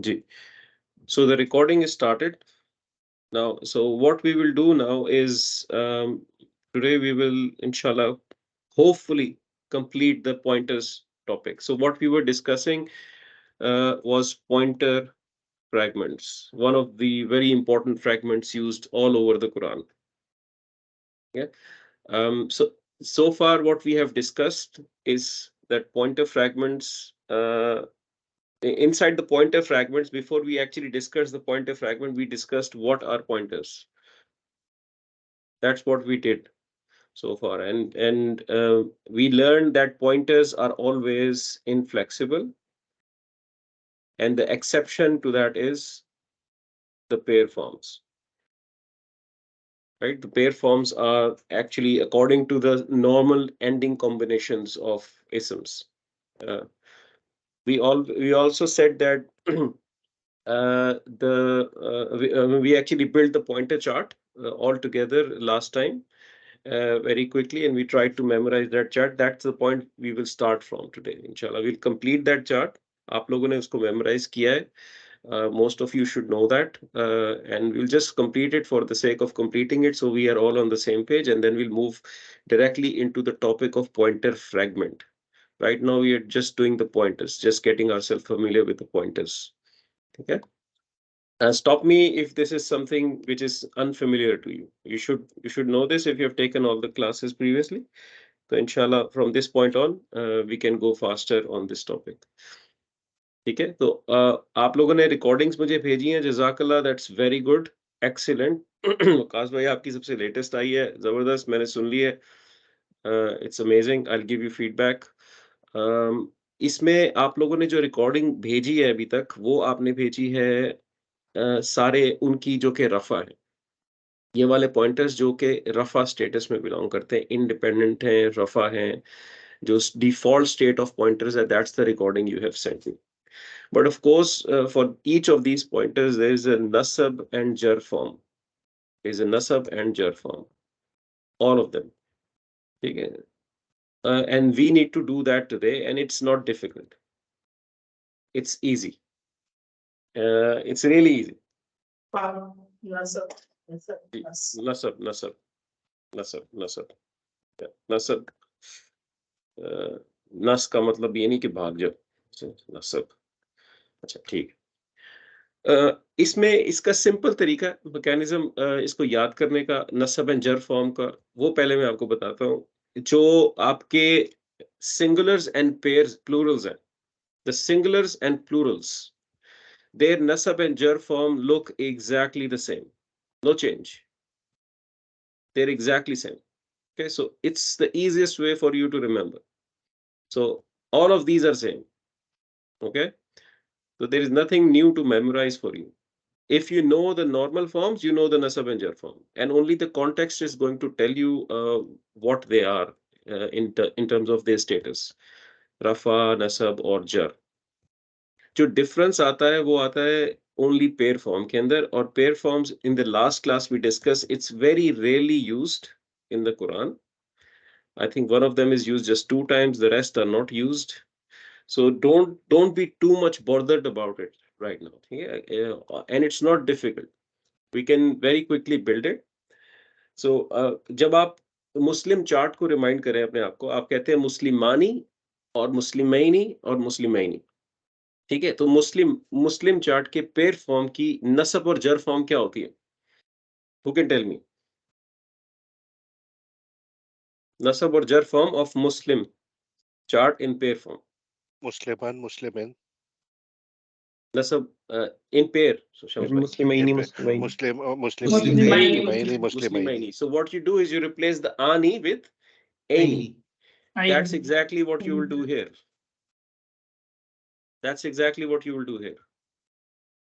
Ji. So the recording is started now. So what we will do now is today we will, inshallah, hopefully complete the pointers topic. So what we were discussing was pointer fragments, one of the very important fragments used all over the Quran. Yeah. So far what we have discussed is that pointer fragments. Inside the pointer fragments, before we actually discuss the pointer fragment, we discussed what are pointers. That's what we did so far, and we learned that pointers are always inflexible, and the exception to that is the pair forms. Right? The pair forms are actually according to the normal ending combinations of isms. Uh, we also said that we actually built the pointer chart all together last time very quickly, and we tried to memorize that chart. That's the point we will start from today. Inshallah, we'll complete that chart. आप लोगों ने उसको memorize किया है. Most of you should know that, and we'll just complete it for the sake of completing it, so we are all on the same page, and then we'll move directly into the topic of pointer fragment. Right now, we are just doing the pointers, just getting ourselves familiar with the pointers. Okay. Stop me if this is something which is unfamiliar to you. You should know this if you have taken all the classes previously. So inshallah, from this point on, we can go faster on this topic. ठीक है, तो आप लोगों ने recordings मुझे भेजी हैं, जज़ाकल्लाह, that's very good, excellent. Waqas भाई आपकी सबसे लेटेस्ट आई है, जबरदस्त, मैंने सुन ली है. It's amazing, I will give you feedback. इसमें आप लोगों ने जो रिकॉर्डिंग भेजी है अभी तक, वो आपने भेजी है सारे उनकी जो कि रफ़ा है. ये वाले पॉइंटर्स जो कि रफ़ा स्टेटस में बिलोंग करते हैं, इंडिपेंडेंट हैं, रफ़ा हैं, जो डिफ़ॉल्ट स्टेट ऑफ पॉइंटर्स है, that's the recording you have sent me. But of course, for each of these pointers, there is a nasab and jar form. There is a nasab and jar form. All of them. Okay? And we need to do that today, and it's not difficult. It's easy. It's really easy. Nasab, Nasab, nasab, nasab, nasab. Yeah. Nasab. नस का मतलब ये नहीं कि भाग जाओ. नसब. अच्छा, ठीक. इसमें इसका सिंपल तरीका मैकेनिज्म इसको याद करने का, नसब एंड जर फॉर्म का, वो पहले मैं आपको बताता हूँ. जो आपके सिंगुलर्स एंड पेयर्स प्लूरल्स हैं, the singulars and plurals, their नसब एंड जर form look exactly the same, no change, they're exactly same. Okay, so it's the easiest way for you to remember. So all of these are same. Okay, so there is nothing new to memorize for you. If you know the normal forms, you know the nasab and jar form, and only the context is going to tell you what they are in terms of their status, rafa, nasab or jar. जो difference आता है वो आता है only pair form के अंदर, और pair forms in the last class we discussed, it's very rarely used in the Quran. I think one of them is used just 2 times, the rest are not used. So don't be too much bothered about it right now. Yeah, and it's not difficult. We can very quickly build it. So जब आप मुस्लिम chart को remind करें अपने आप को, आप कहते हैं मुस्लिमानी और मुस्लिमैनी और मुस्लिमैनी. ठीक है, तो मुस्लिम चार्ट के पेयर फॉर्म की नसब और जर फॉर्म क्या होती है? Who can tell me? नसब और जर form of Muslim chart in pair form. Musliman, Muslimin. Nasab in pair. So Muslimaini, Muslimaini, Muslimaini. Muslimaini, Muslimaini. So what you do is you replace the ani with aini. That's exactly what you will do here. That's exactly what you will do here.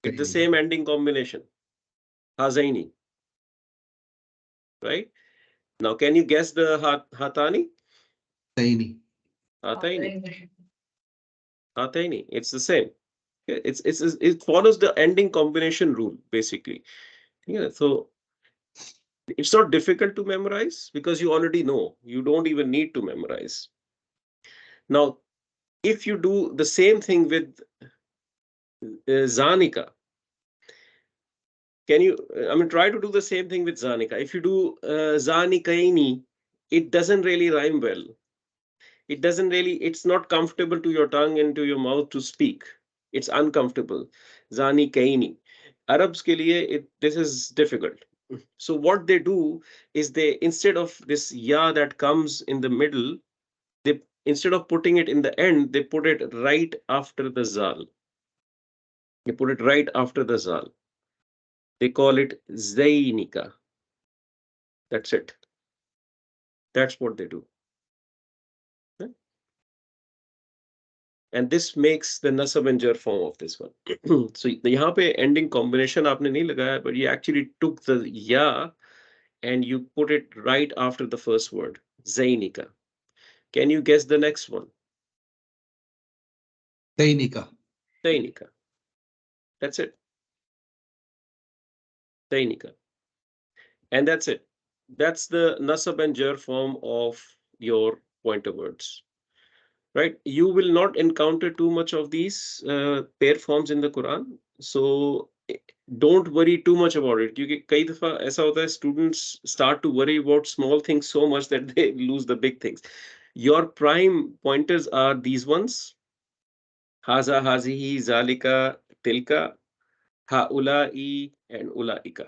With the same ending combination. Hazaini. Right? Now can you guess the hatani? Taini. Hataini. Hataini. It's the same. It follows the ending combination rule, basically. Yeah, so it's not difficult to memorize because you already know. You don't even need to memorize. Now, if you do the same thing with Zanika. Can you, try to do the same thing with Zanika. If you do Zanikaini, it doesn't really rhyme well. It doesn't really, it's not comfortable to your tongue and to your mouth to speak. It's uncomfortable. Zanikaini. Arabs ke liye, this is difficult. So what they do is they, instead of this ya that comes in the middle, they, instead of putting it in the end, they put it right after the zal. They put it right after the zal. They call it Zainika. That's it. That's what they do. Okay? And this makes the nasab and jar form of this one. So यहाँ पे ending combination आपने नहीं लगाया, but you actually took the ya and you put it right after the first word, Zainika. Can you guess the next one? Tainika. Zainika. That's it. Zainika. And that's it. That's the nasab and jar form of your pointer words. Right? You will not encounter too much of these pair forms in the Quran. So don't worry too much about it. क्योंकि कई दफा ऐसा होता है, students start to worry about small things so much that they lose the big things. Your prime pointers are these ones: haza, hazihi, zalika, tilka, haula'i, and ulaika.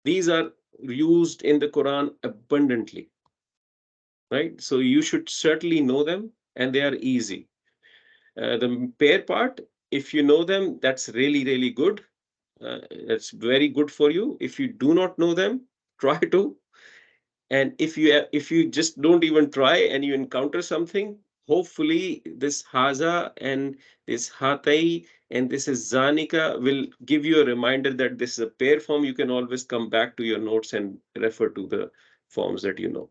These are used in the Quran abundantly, right? So you should certainly know them, and they are easy. The pair part, if you know them, that's really, really good. That's very good for you. If you do not know them, try to. And if you just don't even try and you encounter something, hopefully this haza and this hatai and this is zanika will give you a reminder that this is a pair form. You can always come back to your notes and refer to the forms that you know,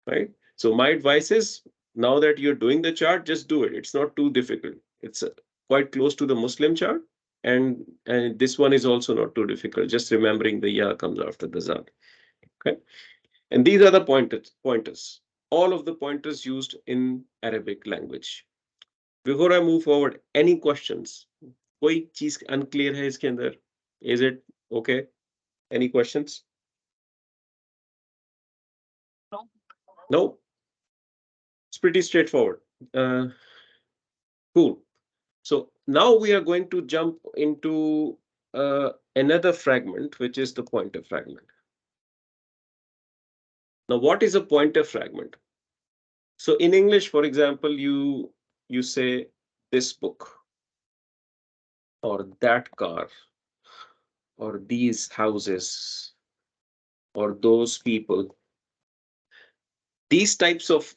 right? So my advice is, now that you're doing the chart, just do it. It's not too difficult. It's quite close to the Muslim chart. And this one is also not too difficult. Just remembering the ya comes after the za. Okay. And these are the pointers. All of the pointers used in Arabic language. Before I move forward, any questions? कोई चीज unclear है इसके अंदर? Is it okay? Any questions? No. No? It's pretty straightforward. Cool. So now we are going to jump into another fragment, which is the pointer fragment. Now, what is a pointer fragment? So in English, for example, you say this book, or that car, or these houses, or those people. These types of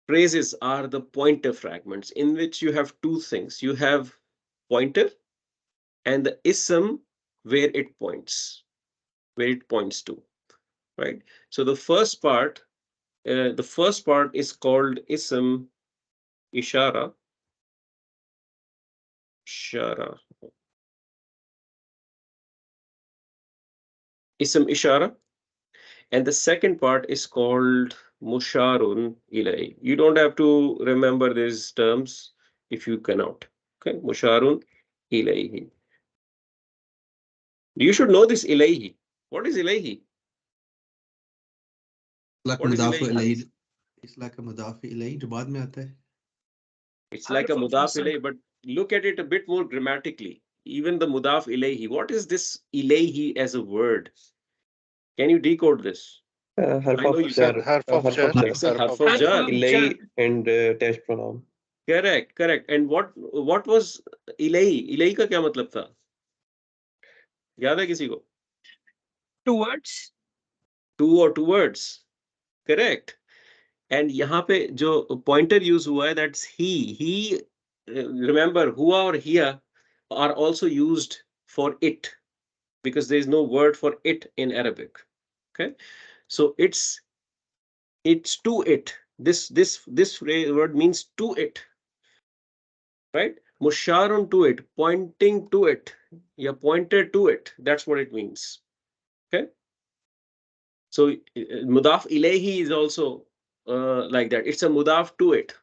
phrases are the pointer fragments, in which you have two things. You have pointer and the ism where it points to, right? So the first part is called ism ishara. Ism ishara. And the second part is called musharun ilay. You don't have to remember these terms if you cannot. Okay, musharun ilayhi. You should know this ilayhi. What is ilayhi? Like What is मुदाफ ilayhi? इलैहि. It's like a मुदाफ इलैहि जो बाद में आता है. It's like a mudaf ilayhi, but look at it a bit more grammatically. Even the mudaf ilayhi. What is this ilayhi as a word? Can you decode this? Harf I know of you jar. can. Harf of Harf jar. of jar. It's a Harf harf of of jar. jar. Ilay and test pronoun. Correct. And what was ilayhi? Ilayhi का क्या मतलब था? याद है किसी को? Two words. Two or two words. Correct. And यहाँ पे जो pointer use हुआ है, that's he. Remember, हुआ or hiya are also used for it, because there is no word for it in Arabic. Okay, so it's to it. This word means to it, right? Musharun to it, pointing to it, yeah, pointed to it. That's what it means. Okay, so mudaf ilayhi is also like that. It's a mudaf to it,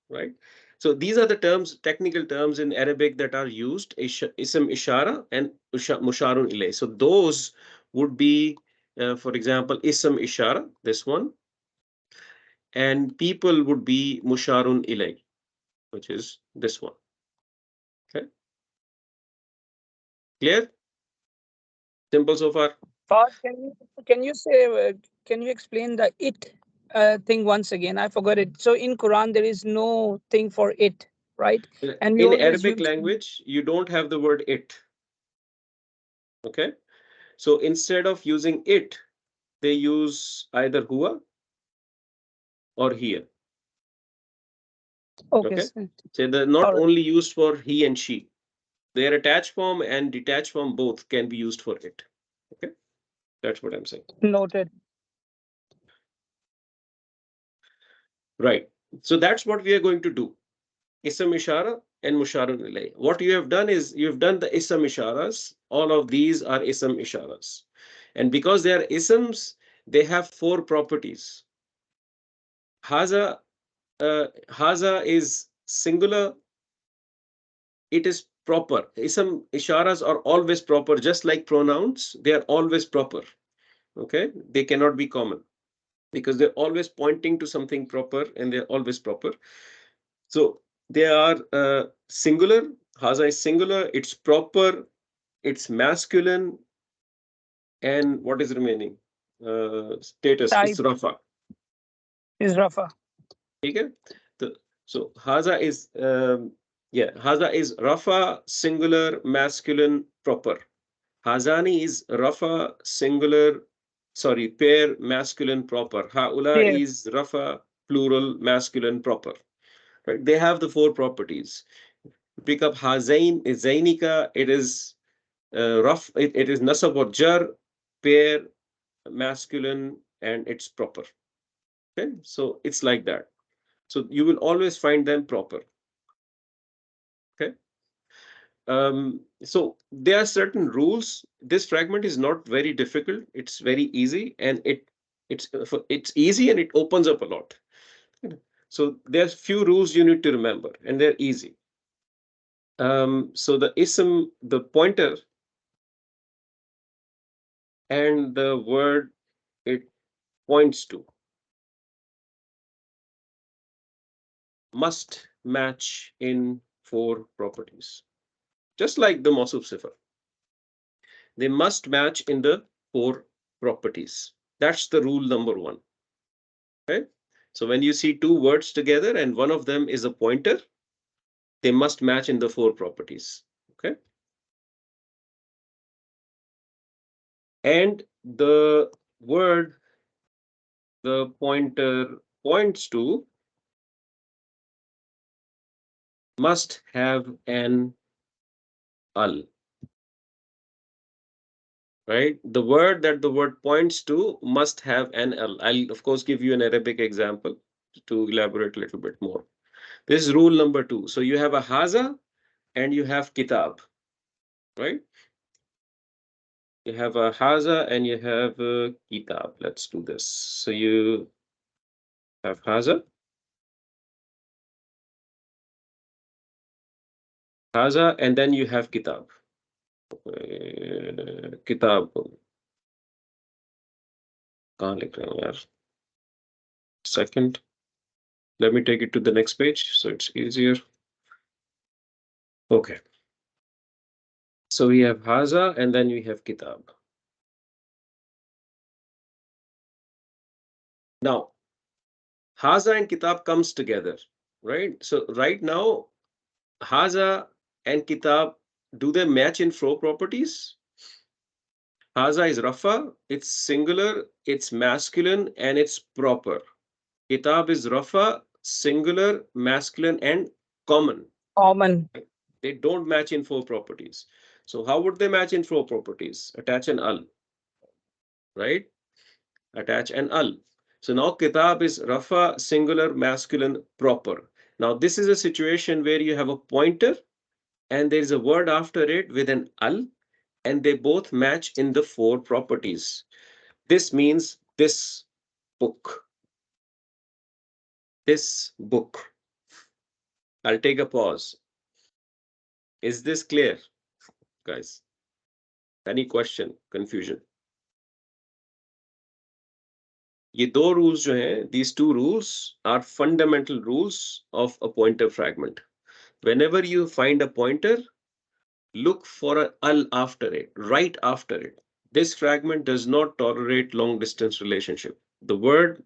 right? So these are the terms, technical terms in Arabic that are used, ism ishara and musharun ilay. So those would be, for example, ism ishara, this one, and people would be musharun ilay, which is this one. Okay, clear? Simple so far? Fahd, can you explain the it thing once again? I forgot it. So in Quran there is no thing for it, right? And we In always Arabic use language, you don't have the word it. Okay, so instead of using it, they use either huwa or here. okay. Okay, so they're not All right. only used for he and she. Their attached form and detached form both can be used for it. Okay, that's what I'm saying. Noted. Right. So that's what we are going to do. Ism ishara and musharun ilay. What you have done is you've done the ism isharas. All of these are ism isharas. And because they are isms, they have 4 properties. Haza, haza is singular. It is proper. Ism isharas are always proper, just like pronouns. They are always proper. Okay, they cannot be common because they're always pointing to something proper and they're always proper. So they are singular. Haza is singular. It's proper. It's masculine. And what is remaining? Status. It's Type rafa. is Rafa. Okay. So haza is haza is rafa, singular, masculine, proper. Hazani is rafa, singular, sorry, pair, masculine, proper. Haula Here. is rafa, plural, masculine, proper. Right? They have the 4 properties. Pick up hazain, zainika, it is rough, it is nasab or jar, pair, masculine, and it's proper. Okay, so it's like that. So you will always find them proper. Okay. So there are certain rules. This fragment is not very difficult. It's very easy, and it's easy and it opens up a lot. So there's few rules you need to remember, and they're easy. So the ism, the pointer, and the word it points to must match in 4 properties. Just like the Mawsuf Sifa. They must match in the 4 properties. That's the rule number 1. Okay? So when you see 2 words together and one of them is a pointer, they must match in the 4 properties. Okay? And the word the pointer points to must have an al. Right? The word that the word points to must have an al. I'll of course give you an Arabic example to elaborate a little bit more. This is rule number 2. So you have a haza and you have kitab, right? You have a haza and you have a kitab. Let's do this. So you have haza, and then you have kitab. किताब कहाँ लिख रहे हैं यार? Second, let me take it to the next page so it's easier. Okay, so we have haza and then we have kitab. Now haza and kitab comes together, right? So right now haza and kitab, do they match in 4 properties? Haza is rafa, it's singular, it's masculine, and it's proper. Kitab is rafa, singular, masculine, and common. Common. They don't match in 4 properties. So how would they match in 4 properties? Attach an al, right? Attach an al. So now kitab is rafa, singular, masculine, proper. Now this is a situation where you have a pointer and there is a word after it with an al, and they both match in the 4 properties. This means this book. This book. I'll take a pause. Is this clear, guys? Any question, confusion? ये दो rules जो हैं, these two rules are fundamental rules of a pointer fragment. Whenever you find a pointer, look for a al after it, right after it. This fragment does not tolerate long distance relationship. The word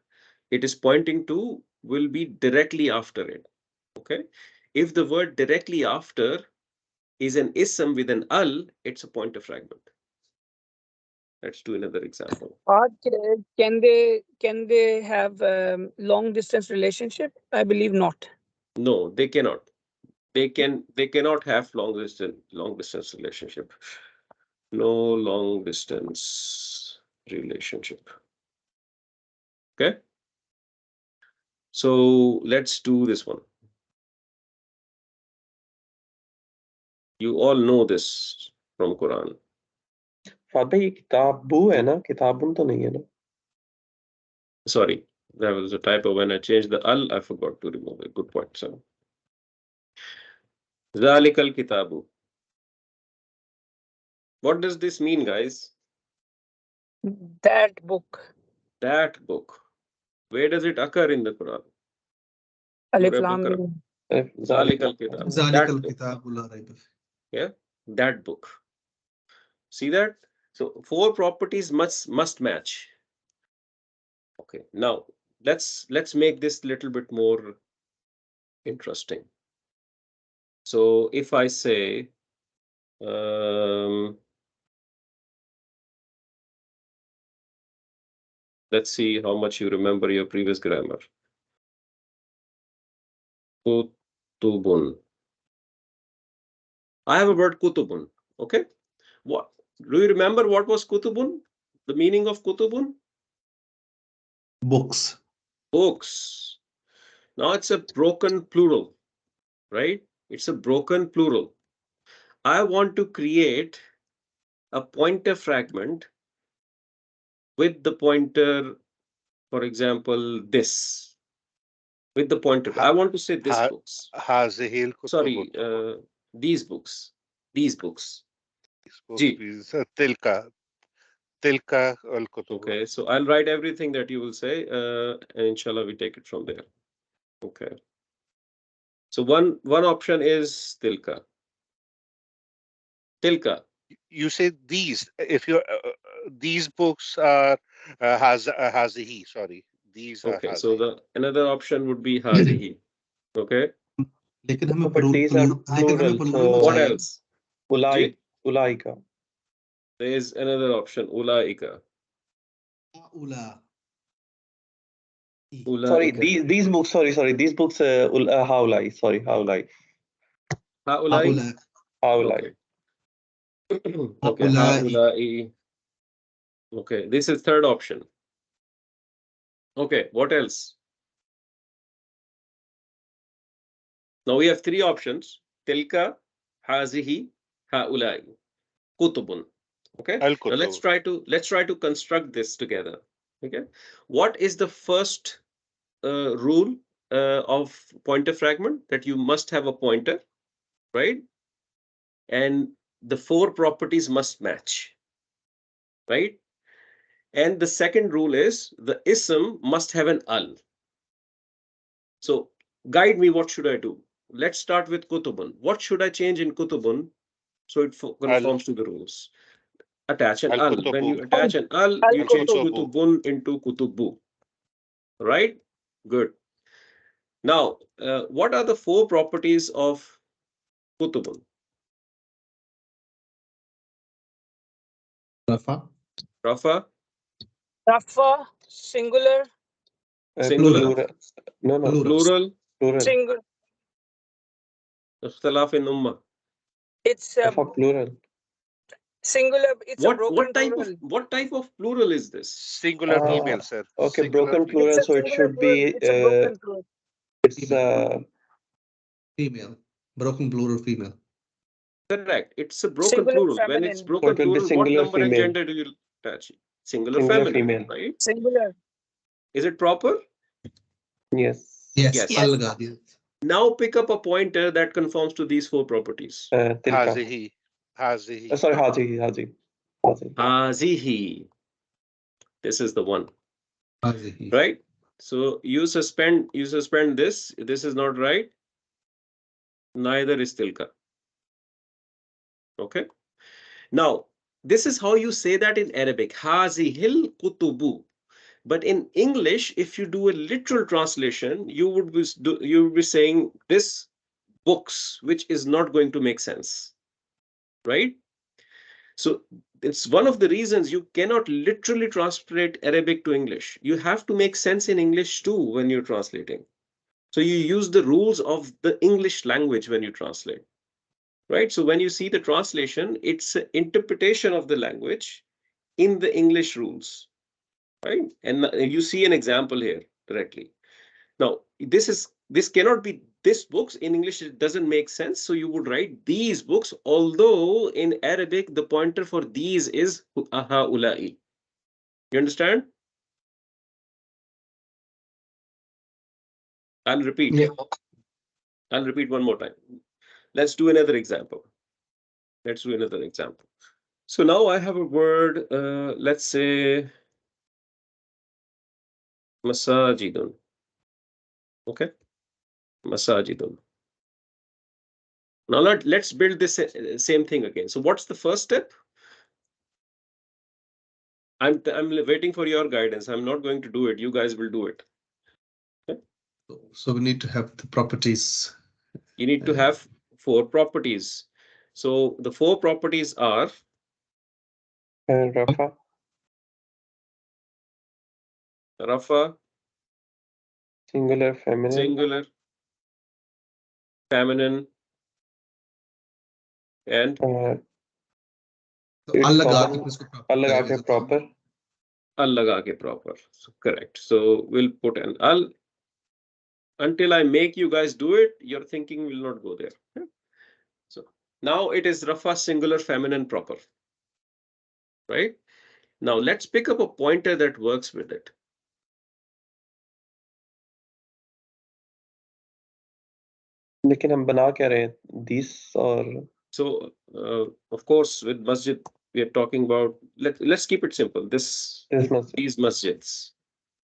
it is pointing to will be directly after it. Okay. If the word directly after is an ism with an al, it's a pointer fragment. Let's do another example. Can they have long distance relationship? I believe not. No, they cannot. They cannot have long distance relationship. No long distance relationship. Okay. So let's do this one. You all know this from Quran. Father ये किताबू है ना, किताबुन तो नहीं है ना? Sorry, there was a typo when I changed the al. I forgot to remove it. Good point, sir. Zalikal kitabu. What does this mean, guys? That book. That book. Where does it occur in the Quran? Alif Surah Lam Baqarah. Mim. Zalikal kitabu. ذَلِكَ That book. الْكِتَابُ لَا رَيْبَ فِيهِ. Yeah, that book. See that? So 4 properties must match. Okay, now let's make this little bit more interesting. So if I say let's see how much you remember your previous grammar. Kutubun. I have a word kutubun. Okay. What do you remember? What was kutubun? The meaning of kutubun? Books. Books. Now it's a broken plural, right? It's a broken plural. I want to create a pointer fragment with the pointer, for example, this. With the pointer. I want to say this books. هذه الكتب. Sorry, these books. These books. These books تلك الكتب. Okay, so I'll write everything that you will say, and inshallah we take it from there. Okay. So one option is tilka. Tilka. You say these. If you these books are hazihi. Sorry, these are. Okay, so another option would be hazihi. Okay. लेकिन हमें But these are plural. So What else? Ulaika. There is another option, ulaika. Sorry, these books. Sorry. These books. Haulai. Sorry, haulai. Haulai. Haulai. Okay, haulai. Okay, this is third option. Okay, what else? Now we have 3 options: tilka, hazihi, haulai, kutubun. Okay. Now let's try to construct this together. Okay. What is the first rule of pointer fragment? That you must have a pointer, right? And the 4 properties must match, right? And the second rule is the ism must have an al. So guide me, what should I do? Let's start with kutubun. What should I change in kutubun so it conforms to the rules? Attach an al. When you attach an al, you change kutubun into kutubu. Right? Good. Now, what are the 4 properties of kutubun? Rafa. Rafa. Rafa, singular. Singular. No. Plural. Singular. Ikhtilaf in ummah. It's plural. Singular. It's a broken plural. What type of plural is this? Singular female, sir. Okay, Singular broken plural, so it should be. It's a broken plural. It's female. Broken plural female. Correct. It's a broken Singular plural. feminine. When it's broken So it will be plural, what singular number and female. gender do you attach? Singular Singular feminine, female. right? Singular. Is it proper? Yes. Yes. Yes. Al Ghadiyat. Now pick up a pointer that conforms to these four properties. tilka. Hazihi. Hazihi. Sorry, hazi. Hazihi. This is the one, هذه. right? So you suspend this. This is not right. Neither is tilka. Okay. Now, this is how you say that in Arabic. Hazihil kutubu. But in English, if you do a literal translation, you would be saying this books, which is not going to make sense, right? So it's one of the reasons you cannot literally translate Arabic to English. You have to make sense in English too when you're translating. So you use the rules of the English language when you translate, right? So when you see the translation, it's an interpretation of the language in the English rules, right? And you see an example here directly. Now, this cannot be this books. In English, it doesn't make sense. So you would write these books, although in Arabic, the pointer for these is haula'i. You understand? I'll repeat. Yeah. I'll repeat one more time. Let's do another example. Let's do another example. So now I have a word, let's say masajidun. Okay, masajidun. Now let's build this same thing again. So what's the first step? I'm waiting for your guidance. I'm not going to do it. You guys will do it. Okay? So we need to have the properties. You need to have four properties. So the four properties are Rafa. rafa, Singular, feminine. singular, feminine, and So It's अलग proper. आके इसको proper अलग करेगा आके ज़ुबान। proper. al laga proper. So correct. So we'll put an al. Until I make you guys do it, your thinking will not go there. Okay? So now it is rafa, singular, feminine, proper. Right? Now let's pick up a pointer that works with it. लेकिन हम बना क्या रहे हैं? These or So of course with masjid we are talking about, let's keep it simple. this masjid. These masjids.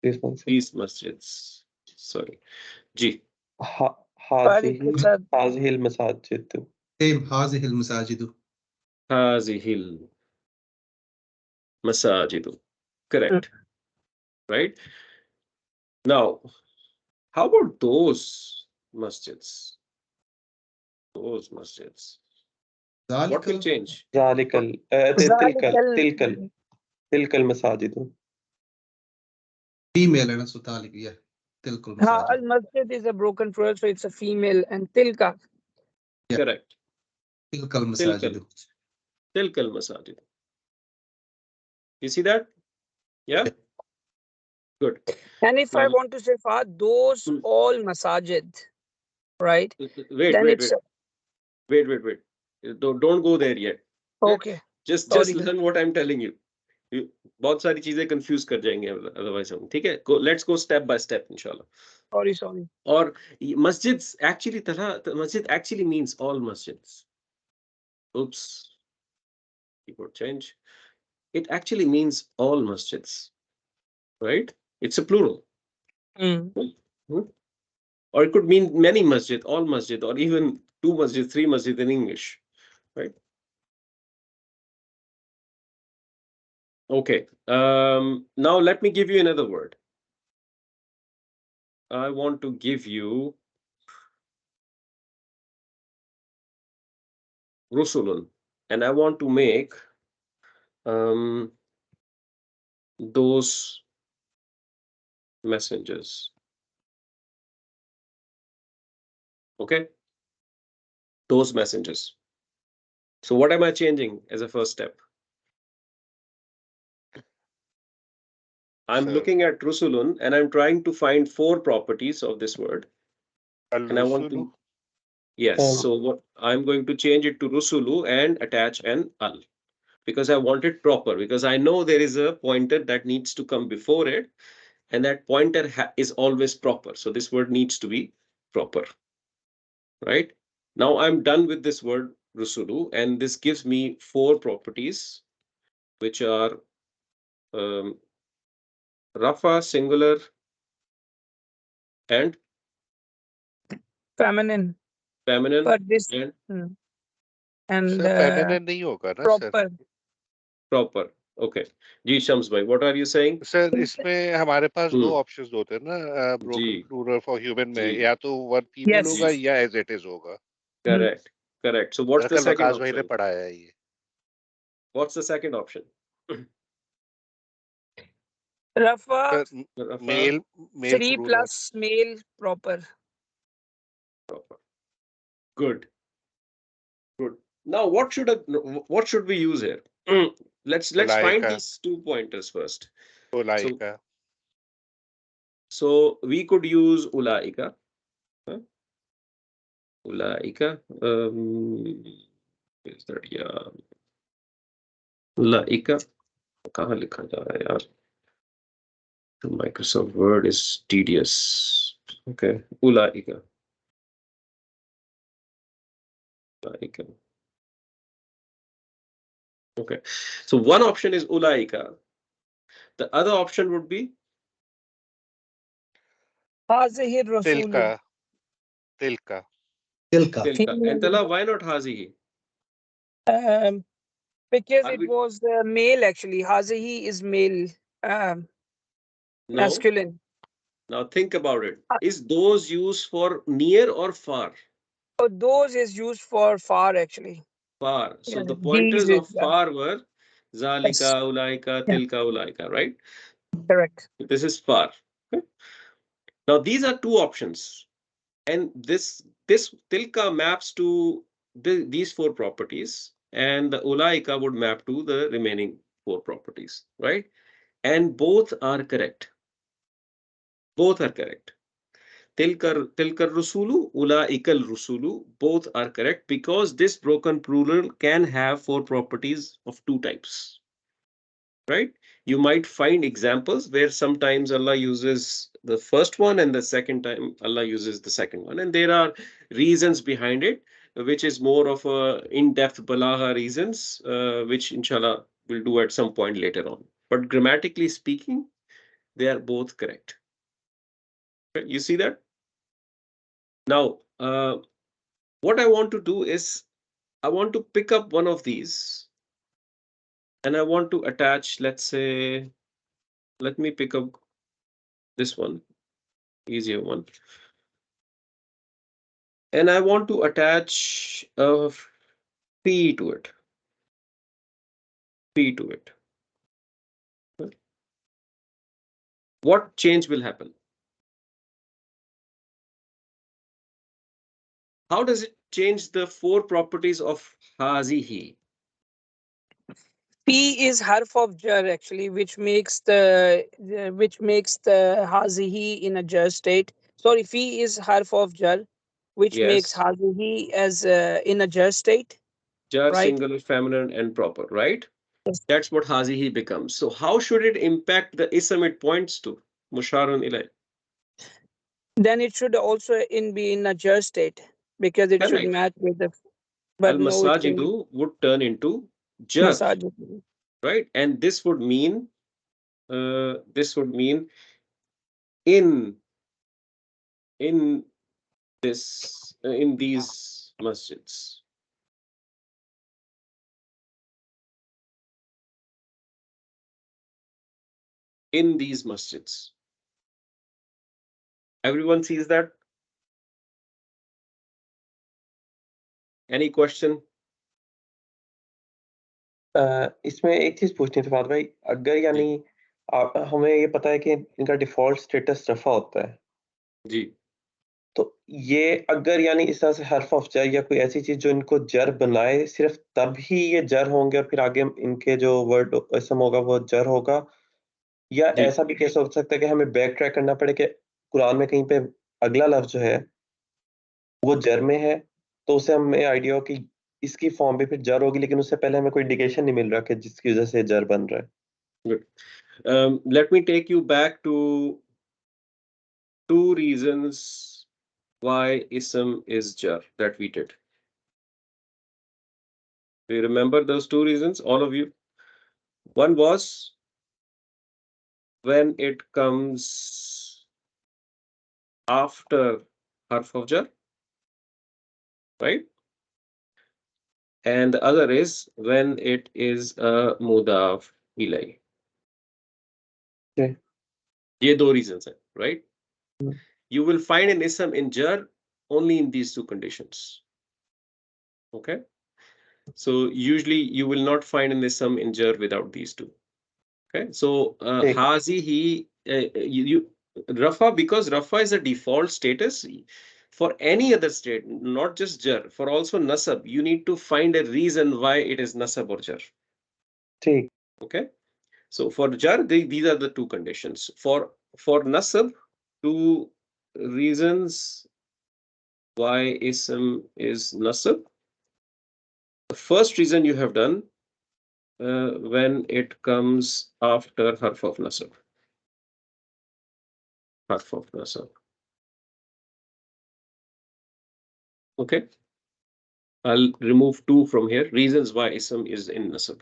This masjid. These masjids. Sorry. Ji. هذه المساجد. Same هذه المساجد. Hazihil masajidu. Correct. Right? Now, how about those masjids? Those masjids. What will change? ذلك تلك المساجد. Female है ना so तालिक yeah. تلك المساجد. Al-masjid is a broken plural, so it's a female, and tilka. Yeah. Correct. تلك المساجد. Tilkal masajid. You see that? Yeah? Good. And if I Now- want to say Fahad, those all masajid, right? Wait. Don't go there yet. Okay. Just Sorry. learn what I'm telling you. बहुत सारी चीजें confuse कर जाएंगे otherwise हम, ठीक है? Let's go step by step inshallah. Sorry. Or masjids actually masjid actually means all masjids. Oops. Keyboard change. It actually means all masjids. Right? It's a plural. Or it could mean many masjid, all masjid, or even two masjid, three masjid in English. Right? Okay. Now let me give you another word. I want to give you rusulun, and I want to make those messengers. Okay? Those messengers. So what am I changing as a first step? I'm So- looking at rusulun and I'm trying to find four properties of this word. And I want to, yes, so what I'm going to change it to rusulu and attach an al, because I want it proper, because I know there is a pointer that needs to come before it, and that pointer is always proper. So this word needs to be proper. right? Now I'm done with this word rusulu, and this gives me 4 properties, which are rafa, singular, and feminine, feminine, but this and and sir feminine नहीं होगा ना sir? proper. proper. Okay. Ji Shams bhai, what are you saying? Sir इसमें हमारे पास दो Hmm. Options होते हैं ना, ब्रोकन जी, प्लूरल फॉर ह्यूमन में, जी, या तो वन फीमेल Yes. होगा जी. या एज इट इज होगा। Hmm. Correct. Correct. So what's the कल second वकास भाई ने option? पढ़ाया है ये। What's the second option? Rafa sir Rafa, male male 3 plural. plus male proper. proper. Good. Good. Now, what should we use here? Let's find उलाइका these 2 pointers first. So उलाइका so we could use ulaika. Huh? Ulaika. Is that yeah? Ulaika. कहाँ लिखा जा रहा है यार? The Microsoft Word is tedious. Okay. Ulaika. Ulaika. Okay. So one option is ulaika. The other option would be هذه Tilka الرسول. Tilka Tilka. tilka. And Tala, why not hazihi? Um, because Are it we was male actually. هذه is male, um, no? masculine. Now think about it. Uh, Is those used for near or far? So those is used for far actually. Far. So Yeah, the these pointers is of far were yes, zalika, ulaika, yeah, tilka, ulaika, right? correct. This is far. Okay. Now these are 2 options. And this tilka maps to these 4 properties, and the ulaika would map to the remaining 4 properties, right? And both are correct. Both are correct. Tilkar rusulu, ulaikal rusulu, both are correct because this broken plural can have 4 properties of 2 types, right? You might find examples where sometimes Allah uses the first one and the second time Allah uses the second one. And there are reasons behind it, which is more of a in-depth balagha reasons, which inshallah we'll do at some point later on. But grammatically speaking, they are both correct. Okay, you see that? Now, what I want to do is I want to pick up one of these and I want to attach, let's say, let me pick up this one, easier one. And I want to attach a P to it. P to it. What change will happen? How does it change the 4 properties of hazihi? P is harf of jar actually, which makes the hazihi in a jar state. Sorry, Fi is harf of jar, which makes Yes, hazihi as in a jar state, jar, right? singular, feminine, and proper, right? Yes. That's what hazihi becomes. So how should it impact the ism it points to? Musharun ilay. Then it should also be in a jar state because it should Correct. match with the. But no, it can Al-masajidu would turn into jar, masajid. right? And this would mean in in in these masjids. In these masjids. Everyone sees that? Any question? इसमें एक चीज पूछनी थी Fahd भाई, अगर यानी हमें ये पता है कि इनका डिफॉल्ट स्टेटस रफा होता है, जी तो ये अगर यानी इस तरह से हर्फ ऑफ जर या कोई ऐसी चीज जो इनको जर बनाए, सिर्फ तब ही ये जर होंगे और फिर आगे इनके जो वर्ड इसम होगा वो जर होगा, या जी ऐसा भी कैसे हो सकता है कि हमें बैक ट्रैक करना पड़े कि कुरान में कहीं पे अगला लफ्ज जो है वो जर में है, तो उसे हमें आइडिया हो कि इसकी फॉर्म भी फिर जर होगी, लेकिन उससे पहले हमें कोई इंडिकेशन नहीं मिल रहा कि जिसकी वजह से जर बन रहा है। good. Let me take you back to 2 reasons why ism is jar that we did. Do you remember those two reasons, all of you? One was when it comes after harf of jar, right? And the other is when it is a mudaf ilay. Okay. ये दो reasons हैं, right? Hmm. You will find an ism in jar only in these two conditions. Okay? So usually you will not find an ism in jar without these two. Okay? So Okay. hazihi, you rafa, because rafa is a default status for any other state, not just jar, for also nasab, you need to find a reason why it is nasab or jar. ठीक. Okay? So for jar, these are the two conditions. For nasab, two reasons why ism is nasab. The first reason you have done when it comes after harf of nasab. Harf of nasab. Okay. I'll remove two from here. Reasons why ism is in nasab.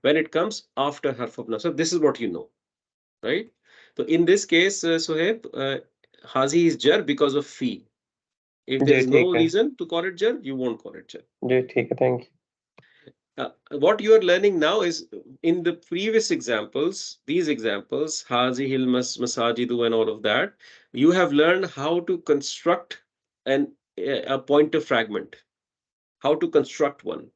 When it comes after harf of nasab, this is what you know, right? So in this case, Sohaib, hazi is jar because of fi. If there ji is ठीक no है. reason to call it jar, you won't call it jar. जी ठीक है. Thank you. What you are learning now is in the previous examples, these examples, hazihil masajidu and all of that, you have learned how to construct a pointer fragment, how to construct one.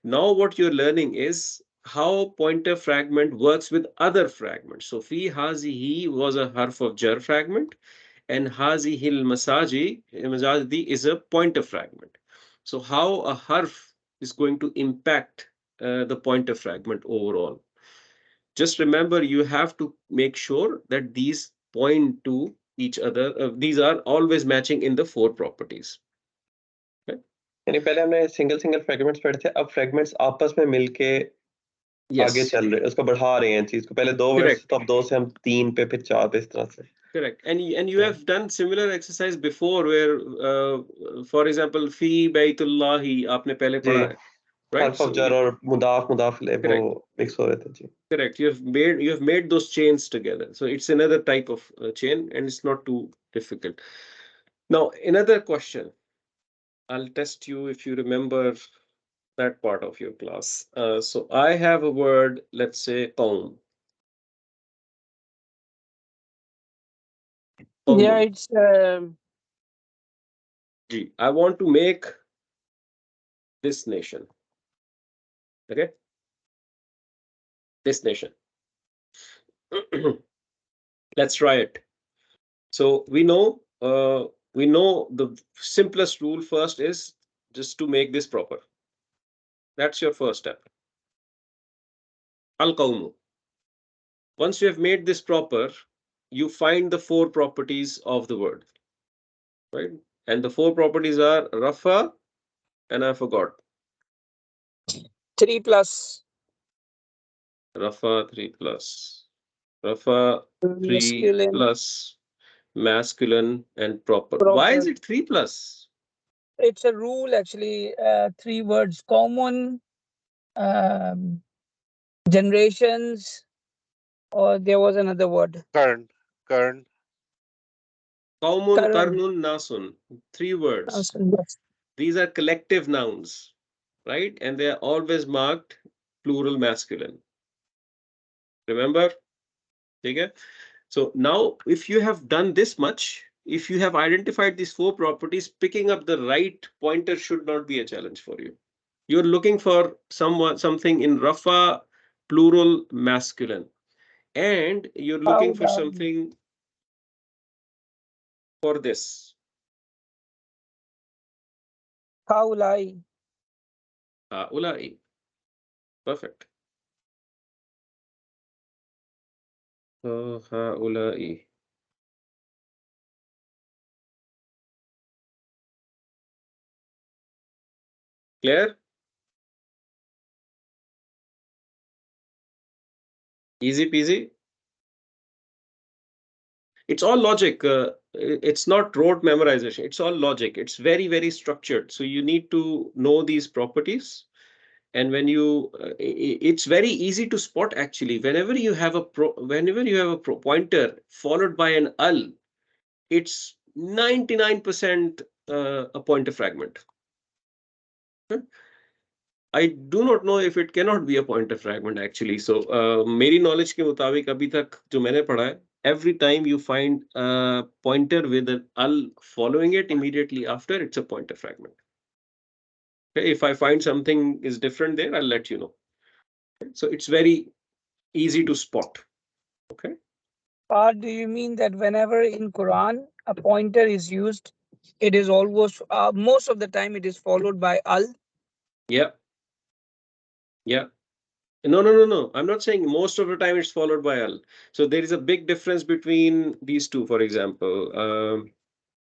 Now what you're learning is how pointer fragment works with other fragments. So fi hazihi was a harf of jar fragment, and hazihil masajidi is a pointer fragment. So how a harf is going to impact the pointer fragment overall. Just remember, you have to make sure that these point to each other. These are always matching in the four properties. Okay? यानी पहले हमने single fragments पढ़े थे, अब fragments आपस में मिलके आगे Yes. चल रहे हैं, उसको बढ़ा रहे हैं चीज को. पहले दो वर्ड्स Correct. तो अब दो से हम तीन पे, फिर चार पे, इस तरह से. Correct. And you have done similar exercise before where, for example, fi baytullahi आपने पहले जी. पढ़ा है, right? हर्फ ऑफ So जर और मुदाफ ले वो correct. मिक्स हो रहे थे. जी. Correct. You have made those chains together. So it's another type of chain, and it's not too difficult. Now, another question. I'll test you if you remember that part of your class. So I have a word, let's say qawm. Yeah, Qawmun. it's I want to make this nation. Okay? This nation. Let's try it. So we know the simplest rule first is just to make this proper. That's your first step. Al qawmu. Once you have made this proper, you find the four properties of the word, right? And the four properties are rafa, and I forgot. 3 plus Rafa 3 plus. Rafa 3 masculine plus masculine and proper. Why is proper. it 3 plus? It's a rule actually. 3 words: common, um, generations, or there was another word. Current. Qawmun, Current. karnun, nasun. 3 words. Yes. These are collective nouns, right? And they are always marked plural masculine. Remember? Okay? So now, if you have done this much, if you have identified these four properties, picking up the right pointer should not be a challenge for you. You're looking for something in rafa, plural masculine, and you're looking for something for this. Kaulai. Ulai. Perfect. Ulai. Clear? Easy peasy. It's all logic. it's not rote memorization. It's all logic. It's very, very structured. So you need to know these properties. And when you, it's very easy to spot actually. Whenever you have a pointer followed by an al, it's 99% a pointer fragment. Okay? I do not know if it cannot be a pointer fragment actually. So मेरी knowledge के मुताबिक अभी तक जो मैंने पढ़ा है, every time you find a pointer with an al following it immediately after, it's a pointer fragment. Okay, if I find something is different there, I'll let you know. Okay? So it's very easy to spot. Okay. Or do you mean that whenever in Quran a pointer is used, it is almost most of the time it is followed by al? Yeah. Yeah. No. I'm not saying most of the time it's followed by al. So there is a big difference between these two. For example,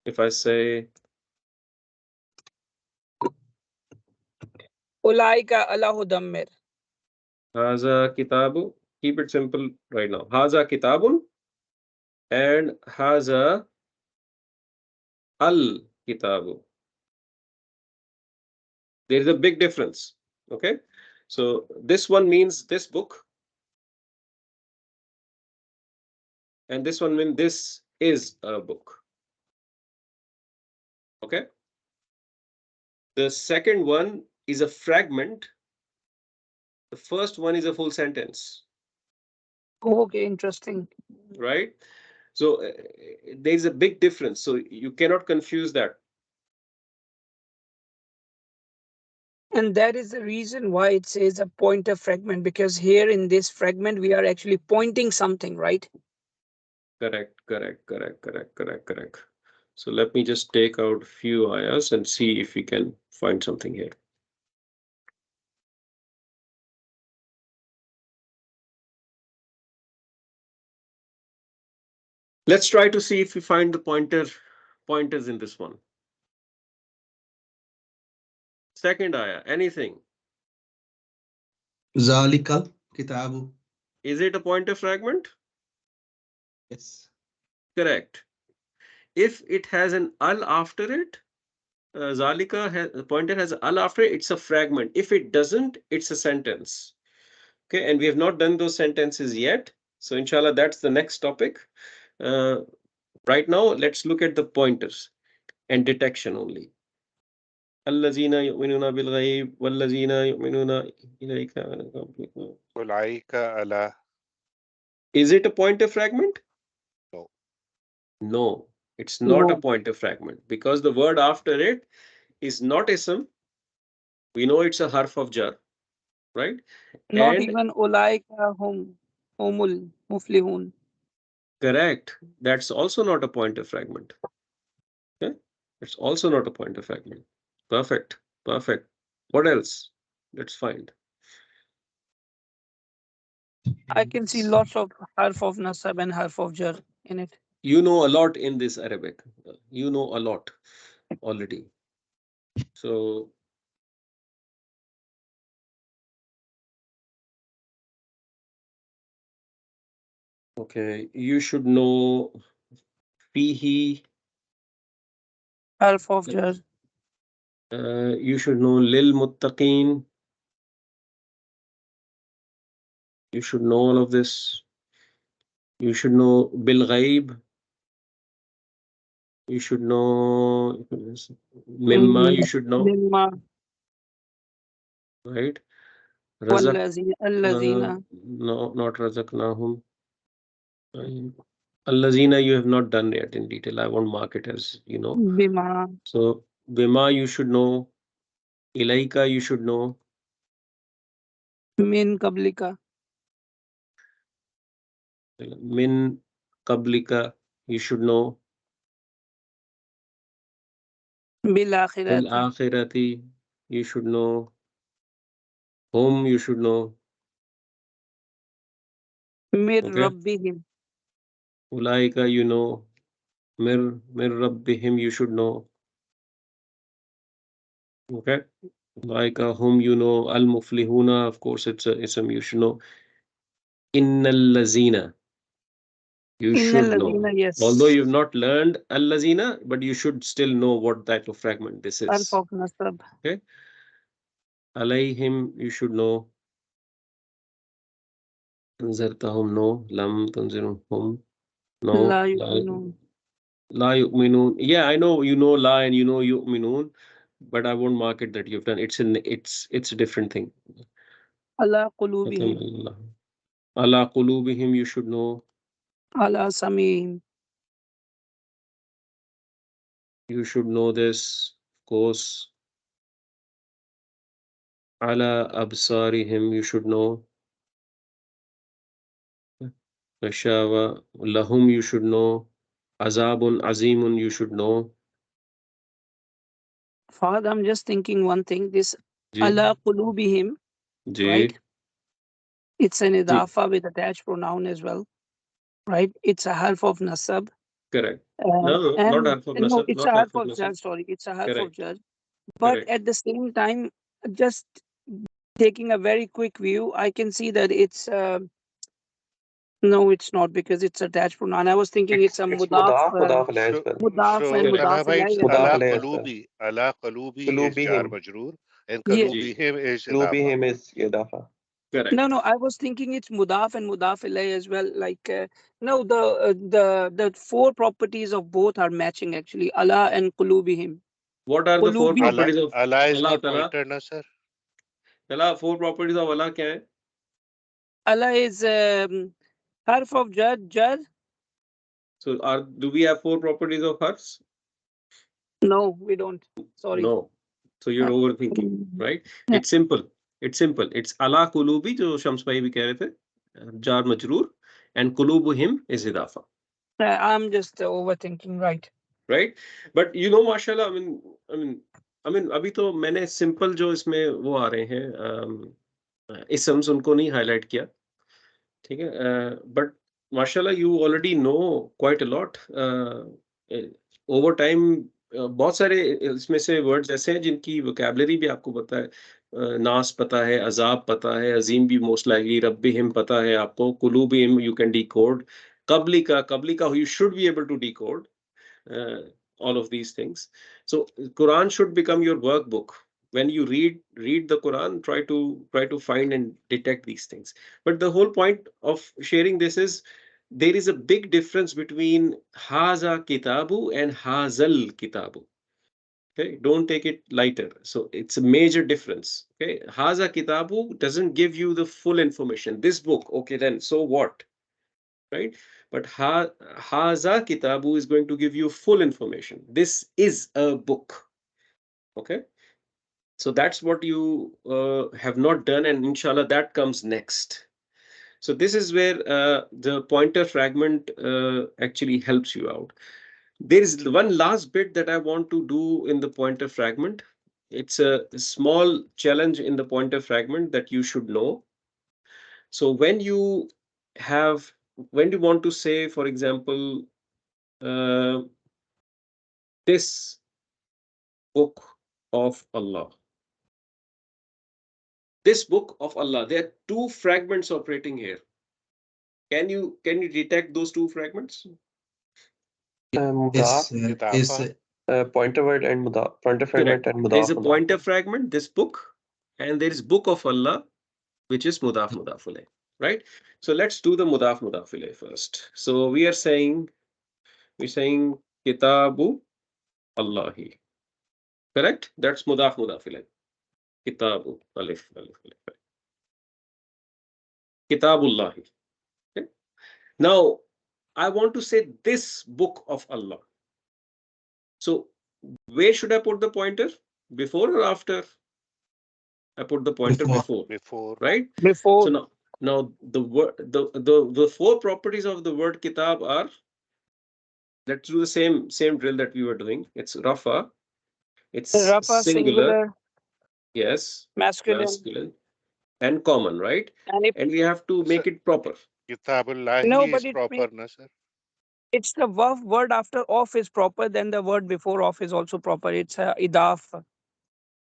if I say Ulaika ala hudammir. Haza kitabu, keep it simple right now. Haza kitabun and Haza al kitabu. There is a big difference. Okay. So this one means this book. And this one means this is a book. Okay. The second one is a fragment. The first one is a full sentence. Okay, interesting. Right. So there's a big difference. So you cannot confuse that. And that is the reason why it says a pointer fragment, because here in this fragment, we are actually pointing something, right? Correct. So let me just take out a few ayahs and see if we can find something here. Let's try to see if we find the pointers in this one. Second ayah, anything. Zalikal kitabu. Is it a pointer fragment? Yes. Correct. If it has an al after it, the pointer has al after it, it's a fragment. If it doesn't, it's a sentence. Okay, and we have not done those sentences yet. So inshallah, that's the next topic. Right now, let's look at the pointers and detection only. الذين يؤمنون بالغيب والذين يؤمنون إليك. Ulaika ala. Is it a pointer fragment? No. No, it's not a No. pointer fragment because the word after it is not ism. We know it's a harf of jar, right? Not And even ulaika humul muflihun. correct, that's also not a pointer fragment. Okay, it's also not a pointer fragment. Perfect. What else? Let's find. I can see lots of harf of nasab and harf of jar in it. You know a lot in this Arabic. You know a lot already. So okay, you should know fihi. Harf of jar. You should know lil muttaqin. You should know all of this. You should know bil ghaib. You should know mimma. You should know, Mimma right? Razak. allazina. No, not razaknahum. Allazina you have not done yet in detail. I won't mark it as you know. Bima. So bima you should know. Ilaika you should know. Min qablika. Min qablika you should know. Bil Bil akhirati. akhirati you should know. Hum you should know. Mir Okay. rabbihim. Ulaika you know. Mir rabbihim you should know. Okay. Ulaika hum you know. Al muflihuna of course it's a you should know. Innal lazina You Innal should ladhina, know. yes. Although you've not learned al-lazina, but you should still know what type of fragment this Harf is. of nasab. Okay. Alayhim, you should know. Anzartahum, no. Lam tanzirhum, no. La yu'minun. La yu'minun. Yeah, I know you know la and you know yu'minun, but I won't mark it that you've done. It's a different thing. Ala qulubihim. Ala qulubihim, you should know. Ala samihim. You should know this, of course. Ala absarihim, you should know. Rashawa lahum, you should know. Azabun azimun, you should know. Fahad, I'm just thinking one thing. This Ji, ala qulubihim, right? ji, It's an ji. idafa with attached pronoun as well, right? It's a harf of nasab. Correct. No, not And harf of no, nasab, it's a not harf harf of of nasab. jar, sorry. It's a harf of Correct, jar. But correct. at the same time, just taking a very quick view, I can see that it's no, it's not, because it's attached pronoun. I was thinking it's a It's mudaf, mudaf alayh as well. mudaf and Correct. mudaf Rana bhai, it's ilayhi as Mudaf well. ala alayh as well. qalubi. Ala qalubi is jar Qulubihim. majroor, and Yes. Ji, qalubihim is idafa. Qulubihim is idafa. correct. No, I was thinking it's mudaf and mudaf ilayhi as well. Like no, the four properties of both are matching actually. Allah and qulubihim. What are the four Qulubi. Allah, properties of Allah is Allah not Ta'ala? pointer, na sir. Ta'ala, four properties of Allah क्या है? Allah is harf of jar. So do we have four properties of hers? No, we don't. Sorry. No. So you're overthinking, right? It's simple. It's simple. It's ala kulubi, जो शम्स भाई भी कह रहे थे, jar majroor, and kulubuhim is idafa, I'm just overthinking, right? right? But you know, mashallah, I mean, अभी तो मैंने simple जो इसमें वो आ रहे हैं, isms उनको नहीं highlight किया, ठीक है? But mashallah, you already know quite a lot. Over time, बहुत सारे इसमें से वर्ड्स ऐसे हैं जिनकी वोकैबुलरी भी आपको पता है, नास पता है, अजाब पता है, अजीम भी मोस्ट लाइकली, रब्बिहिम पता है आपको, कुलूबिहिम यू कैन डिकोड, कबलिका you should be able to decode all of these things. So Quran should become your workbook. When you read the Quran, try to find and detect these things. But the whole point of sharing this is there is a big difference between haza kitabu and hazal kitabu. Okay, don't take it lighter. So it's a major difference. Okay, haza kitabu doesn't give you the full information. This book, okay, then so what? Right? But haza kitabu is going to give you full information. This is a book. Okay, so that's what you have not done, and inshallah that comes next. So this is where the pointer fragment actually helps you out. There is one last bit that I want to do in the pointer fragment. It's a small challenge in the pointer fragment that you should know. So when you want to say, for example, this book of Allah. This book of Allah, there are two fragments operating here. Can you detect those two fragments? Mudaf, Idafa. pointer word and mudaf, pointer fragment and There is mudaf. a pointer fragment, this book, and there is book of Allah, which is mudaf ilayh, right? So let's do the mudaf ilayh first. So we're saying kitabu Allahi, correct? That's mudaf ilayh. Kitabu alif. Kitabullahi. Okay? Now I want to say this book of Allah. So where should I put the pointer? Before or after? I put the pointer before, right? Before. So now the four properties of the word kitab are, let's do the same drill that we were doing. It's rafa, it's Rafa, singular, yes, masculine. and common, right? And we have to make it proper. Kitabullahi No, is but proper, na sir. it's the word after off is proper, then the word before off is also proper. It's a idaf.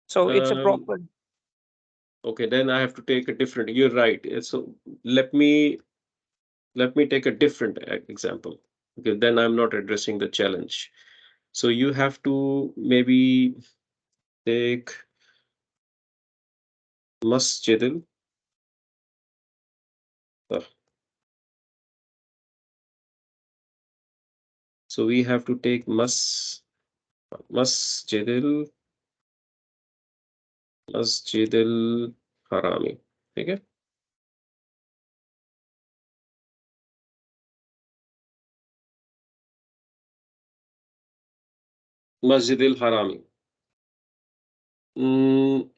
So it's a proper. Okay, then I have to take a different. You're right. So let me let me take a different example, because then I'm not addressing the challenge. So you have to maybe take masjidil. So we have to take masjidil harami. Okay. Masjidil harami. No.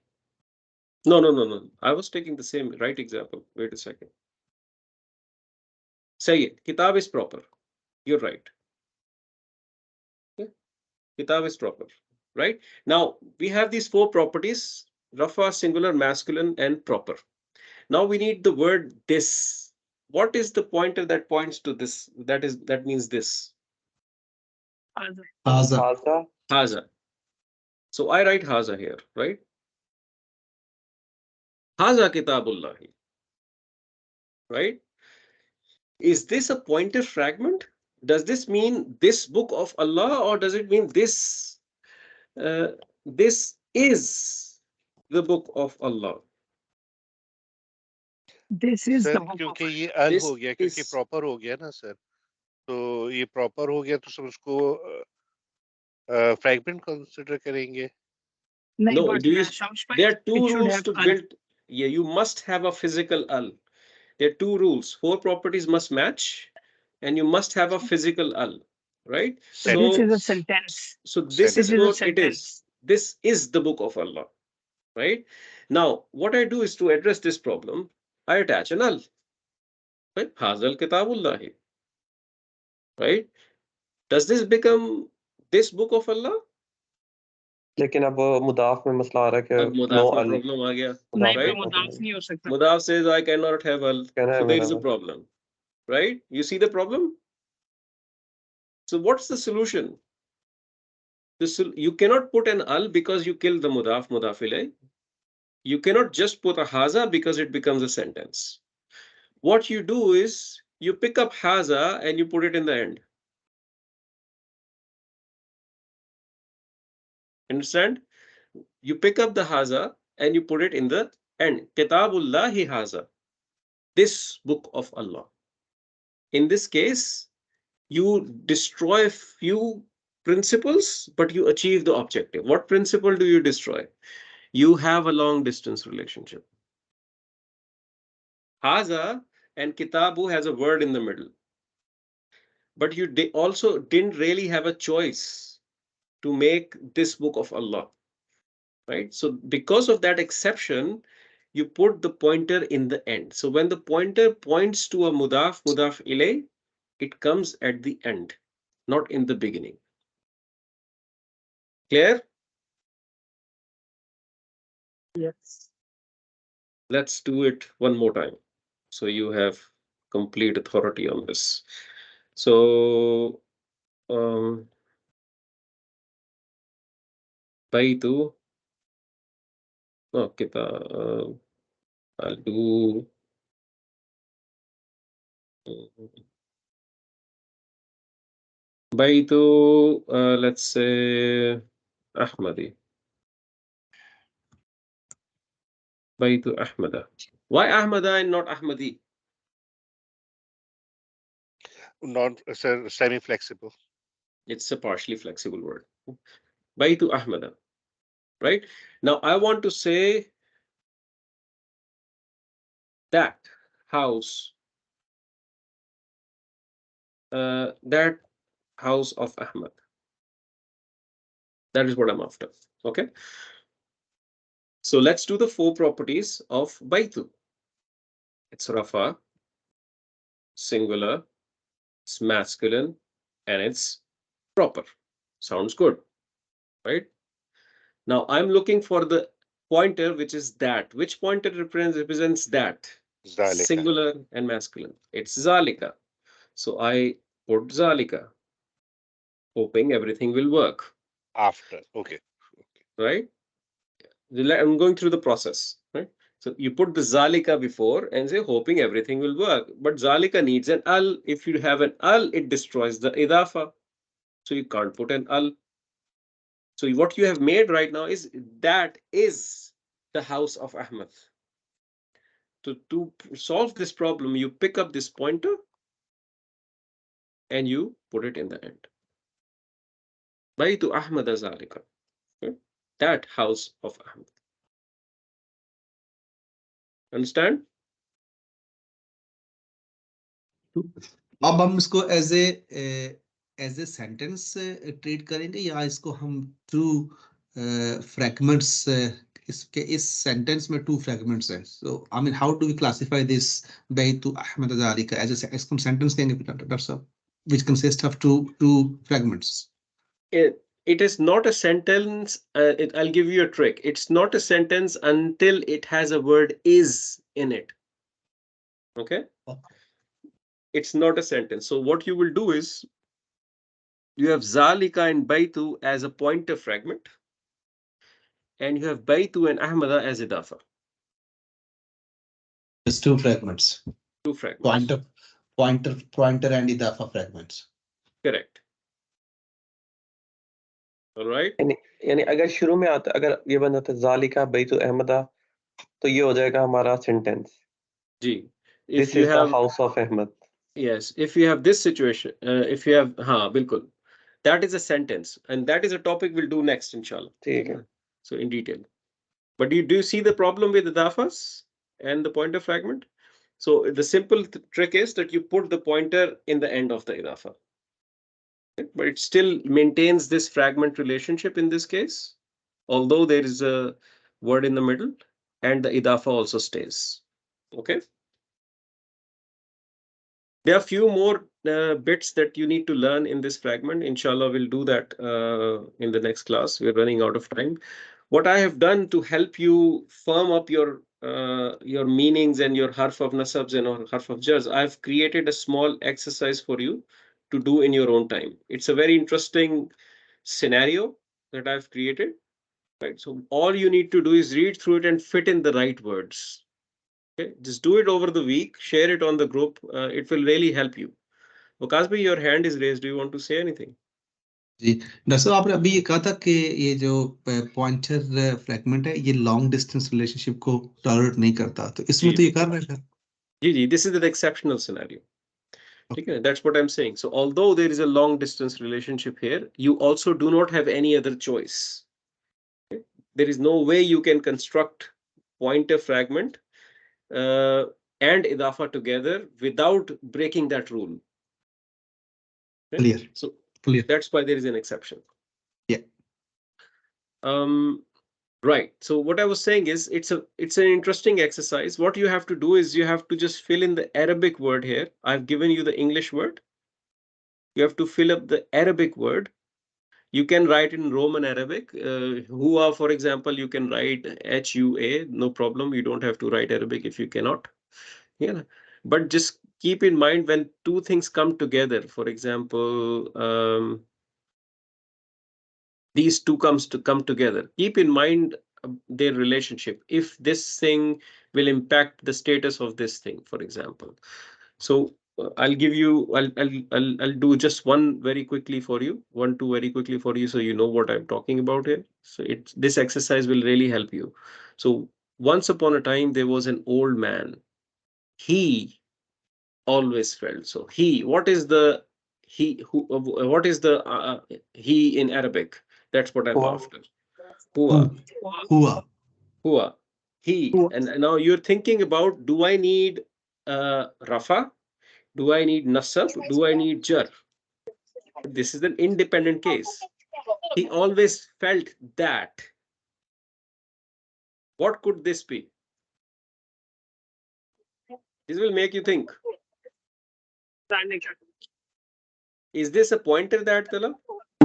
I was taking the same right example. Wait a second. Say it. Kitab is proper. You're right. Okay. Kitab is proper. Right? Now we have these four properties: rafa, singular, masculine, and proper. Now we need the word this. What is the pointer that points to this? That means this. Haza. Haza. Haza. So I write haza here, right? Haza kitabullahi. Right? Is this a pointer fragment? Does this mean this book of Allah, or does it mean this is the book of Allah? This is the sir book of क्योंकि Allah. ये अल This हो गया क्योंकि is proper हो गया ना sir, तो ये प्रॉपर हो गया तो सब उसको फ्रैगमेंट कंसीडर करेंगे. नहीं, no. but Do you? Shamshbhai, There are it two should rules have to al. build. Yeah, you must have a physical al. There are two rules. Four properties must match, and you must have a physical al. Right? So this So, is a sentence. this This is is a what it is. sentence. This is the book of Allah. Right? Now, what I do is to address this problem, I attach an al. Right? Hazal kitabullahi. Right? Does this become this book of Allah? लेकिन अब मुदाफ में मसला आ रहा है कि अब no मुदाफ में अल problem आ गया. नहीं, पे Right? मुदाफ नहीं हो सकता. Mudaf says I cannot have al. कहना है So there is मेरा a problem. Right? You see the problem? So what's the solution? You cannot put an al because you kill the mudaf ilay. You cannot just put a haza because it becomes a sentence. What you do is you pick up haza and you put it in the end. Understand? You pick up the haza and you put it in the end. Kitabullahi haza. This book of Allah. In this case, you destroy few principles, but you achieve the objective. What principle do you destroy? You have a long distance relationship. Haza and kitabu has a word in the middle. But you also didn't really have a choice to make this book of Allah. Right? So because of that exception, you put the pointer in the end. So when the pointer points to a mudaf ilay, it comes at the end, not in the beginning. Clear? Yes. Let's do it one more time, so you have complete authority on this. So, Baitu, I'll do Baitu, let's say Ahmadi. Baitu Ahmada. Why Ahmada and not Ahmadi? Not semi flexible. It's a partially flexible word. Baitu Ahmada. Right? Now I want to say that house, that house of Ahmad. That is what I'm after. Okay. So let's do the four properties of Baitu. It's Rafa, singular, it's masculine, and it's proper. Sounds good, right? Now I'm looking for the pointer, which is that. Which pointer represents that? Zalika. Singular and masculine. It's Zalika. So I put Zalika, hoping everything will work. After. Okay. Right? I'm going through the process. Right? So you put the zalika before and say hoping everything will work. But zalika needs an al. If you have an al, it destroys the idafa. So you can't put an al. So what you have made right now is that is the house of Ahmad. To solve this problem, you pick up this pointer and you put it in the end. Baytu Ahmad zalika. That house of Ahmad. Understand? अब हम इसको as a sentence treat करेंगे या इसको हम to fragments इसके इस sentence में टू फ्रैगमेंट्स है so I mean how do we classify this बैतु अहमद ज़ालिका एज ए इसको सेंटेंस कहेंगे डॉक्टर साहब which consists of two fragments. It is not a sentence. I'll give you a trick. It's not a sentence until it has a word is in it. Okay? It's not a sentence. So what you will do is you have zalika and baitu as a pointer fragment, and you have baitu and ahmada as idafa. It's two fragments. Two fragments. Pointer and idafa fragments. Correct. All right. यानी अगर शुरू में आता अगर ये बन जाता जालिका बैतु अहमदा तो ये हो जाएगा हमारा सेंटेंस जी. This is the house of Ahmad. Yes, if you have this situation, if you have bilkul, that is a sentence, and that is a topic we'll do next, inshallah. Okay. So in detail. But do you see the problem with the idafas and the pointer fragment? So the simple trick is that you put the pointer in the end of the idafa. But it still maintains this fragment relationship in this case, although there is a word in the middle, and the idafa also stays. Okay. There are a few more bits that you need to learn in this fragment. Inshallah, we'll do that in the next class. We're running out of time. What I have done to help you firm up your meanings and your harf of nasabs and or harf of jars, I've created a small exercise for you to do in your own time. It's a very interesting scenario that I've created. Right. So all you need to do is read through it and fit in the right words. Okay, just do it over the week, share it on the group. It will really help you. Wakasbi, your hand is raised. Do you want to say anything? जी doctor साहब आपने अभी ये कहा था कि ये जो पॉइंटर फ्रैगमेंट है ये लॉन्ग डिस्टेंस रिलेशनशिप को टॉलरेट नहीं करता तो इसमें तो ये कर रहा है जी, this is the exceptional scenario. Okay, that's what I'm saying. So although there is a long distance relationship here, you also do not have any other choice. Okay? There is no way you can construct pointer fragment and idafa together without breaking that rule. Okay? Clear. So Clear. that's why there is an exception. Yeah. Right. So what I was saying is it's an interesting exercise. What you have to do is you have to just fill in the Arabic word here. I've given you the English word. You have to fill up the Arabic word. You can write in Roman Arabic. Hua, for example, you can write HUA, no problem. You don't have to write Arabic if you cannot. Yeah. But just keep in mind when two things come together, for example, these two come together. Keep in mind their relationship. If this thing will impact the status of this thing, for example. So I'll give you. I'll do just one very quickly for you. 1, 2 very quickly for you, so you know what I'm talking about here. So this exercise will really help you. So once upon a time there was an old man. He always felt so. He. What is the he? Who? What is the he in Arabic? That's what I'm after. Hua. He. And now you're thinking about, do I need Rafa? Do I need Nasab? Do I need Jar? This is an independent case. He always felt that. What could this be? This will make you think. Is this a pointer that Tala?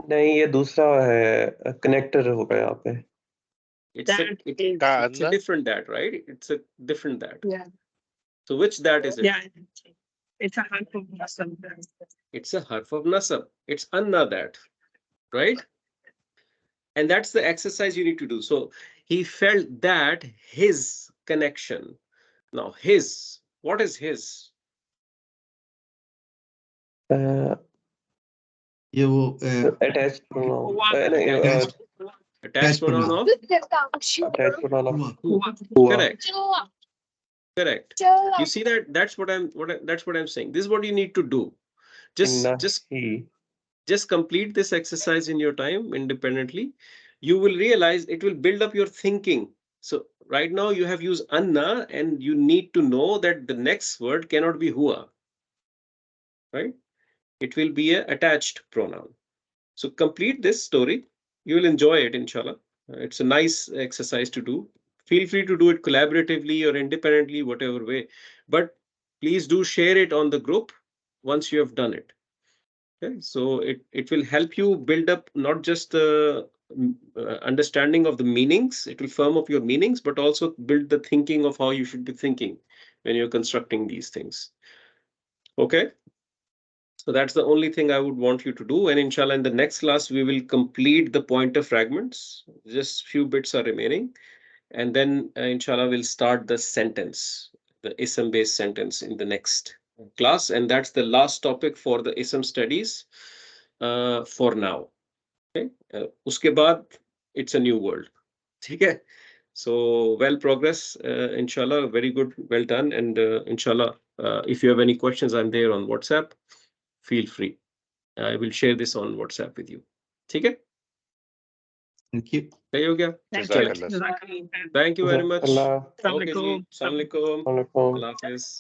नहीं ये दूसरा है connector होगा यहाँ पे It's a different that, right? It's a different that. Yeah. So which that is it? Yeah. It's a harf of nasab. It's a harf of nasab. It's anna that, right? And that's the exercise you need to do. So he felt that his connection. Now, his, what is his? ये वो attached pronoun. Attached. Attached pronoun of? Attached pronoun of हुआ हुआ. Correct. Correct. You see that? That's what I'm saying. This is what you need to do. Inna Just he. complete this exercise in your time independently. You will realize it will build up your thinking. So right now you have used anna, and you need to know that the next word cannot be hua, right? It will be a attached pronoun. So complete this story. You will enjoy it, inshallah. It's a nice exercise to do. Feel free to do it collaboratively or independently, whatever way. But please do share it on the group once you have done it. Okay, so it will help you build up not just the understanding of the meanings, it will firm up your meanings, but also build the thinking of how you should be thinking when you're constructing these things. Okay, so that's the only thing I would want you to do. And inshallah, in the next class, we will complete the pointer fragments. Just few bits are remaining. And then inshallah, we'll start the sentence, the ism-based sentence in the next class. And that's the last topic for the ism studies for now. Okay. Uske baad, it's a new world. Okay. So well progress, inshallah, very good, well done. And inshallah, if you have any questions, I'm there on WhatsApp. Feel free. I will share this on WhatsApp with you. Okay. Thank you. सही हो गया? Jazakallah. Thank you very much. Allah. Okay ji. Assalamu alaikum. Alaikum. Allah Hafiz.